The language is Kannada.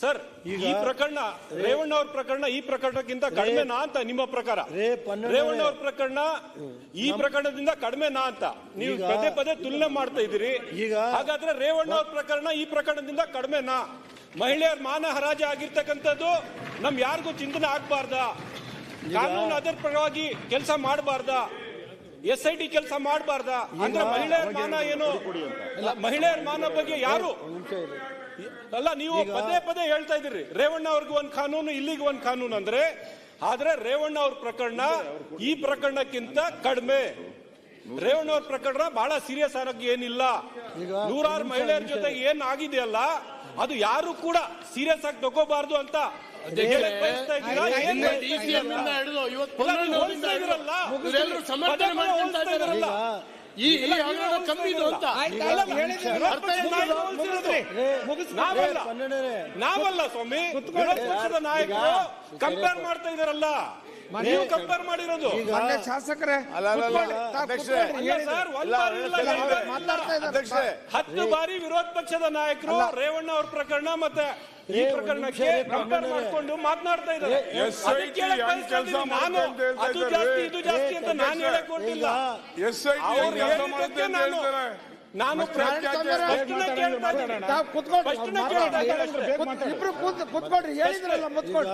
ಸರ್ ಈ ಪ್ರಕರಣ ರೇವಣ್ಣ ಅವ್ರ ಪ್ರಕರಣ ಈ ಪ್ರಕರಣಕ್ಕಿಂತ ಕಡಿಮೆನಾ ಅಂತ ನಿಮ್ಮ ಪ್ರಕಾರ? ರೇವಣ್ಣ ಅವ್ರ ಪ್ರಕರಣ ಈ ಪ್ರಕರಣದಿಂದ ಕಡಿಮೆನಾ ಅಂತ ನೀವು ಪದೇ ಪದೇ ತುಲನೆ ಮಾಡ್ತಾ ಇದ್ದೀರಿ. ಹಾಗಾದ್ರೆ ರೇವಣ್ಣ ಅವ್ರ ಪ್ರಕರಣ ಈ ಪ್ರಕರಣದಿಂದ ಕಡಿಮೆನಾ? ಮಹಿಳೆಯರ ಮಾನ ಹರಾಜು ಆಗಿರ್ತಕ್ಕಂಥದ್ದು ನಮ್ ಯಾರಿಗೂ ಚಿಂತನೆ ಆಗ್ಬಾರ್ದ? ಕಾನೂನು ಅದರ ಪರವಾಗಿ ಕೆಲಸ ಮಾಡಬಾರ್ದ? SIT ಕೆಲಸ ಮಾಡಬಾರ್ದ? ಅಂದ್ರೆ ಮಹಿಳೆಯರ ಮಾನ ಏನು, ಮಹಿಳೆಯರ ಮಾನ ಬಗ್ಗೆ ಯಾರು ಅಲ್ಲ, ನೀವು ಪದೇ ಪದೇ ಹೇಳ್ತಾ ಇದ್ದೀರಿ ರೇವಣ್ಣ ಅವ್ರಿಗೆ ಒಂದ್ ಕಾನೂನು ಇಲ್ಲಿಗೆ ಒಂದ್ ಕಾನೂನು ಅಂದ್ರೆ. ಆದ್ರೆ ರೇವಣ್ಣ ಅವ್ರ ಪ್ರಕರಣ ಈ ಪ್ರಕರಣಕ್ಕಿಂತ ಕಡಿಮೆ. ರೇವಣ್ಣ ಅವ್ರ ಪ್ರಕರಣ ಬಹಳ ಸೀರಿಯಸ್ ಆಗಿ ಏನಿಲ್ಲ. ನೂರಾರು ಮಹಿಳೆಯರ ಜೊತೆ ಏನ್ ಆಗಿದೆಯಲ್ಲ ಅದು ಯಾರು ಕೂಡ ಸೀರಿಯಸ್ ಆಗಿ ತಗೋಬಾರ್ದು ಅಂತ ನಾವಲ್ಲ ಸ್ವಾಮಿ, ವಿರೋಧ ಪಕ್ಷದ ನಾಯಕರು ಕಂಪೇರ್ ಮಾಡ್ತಾ ಇದಾರಲ್ಲ, ನೀವು ಕಂಪೇರ್ ಮಾಡಿರೋದು. ಶಾಸಕರೇ 10 ಬಾರಿ ವಿರೋಧ ಪಕ್ಷದ ನಾಯಕರು ರೇವಣ್ಣ ಅವ್ರ ಪ್ರಕರಣ ಮತ್ತೆ ಈ ಪ್ರಕರಣಕ್ಕೆ ಕಂಪೇರ್ ಮಾಡ್ಕೊಂಡು ಮಾತನಾಡ್ತಾ ಇದ್ದಾರೆ. ನಾನು ಅದು ಜಾಸ್ತಿ ಇದು ಜಾಸ್ತಿ ಅಂತ ನಾನು ಹೇಳಕ್ ಹೊರಟಿಲ್ಲ. ನಾನು ಕುತ್ಕೊಳ್ರಿ ಹೇಳಿದ್ರಲ್ಲ ಮುತ್ಕೊಳ್ರಿ.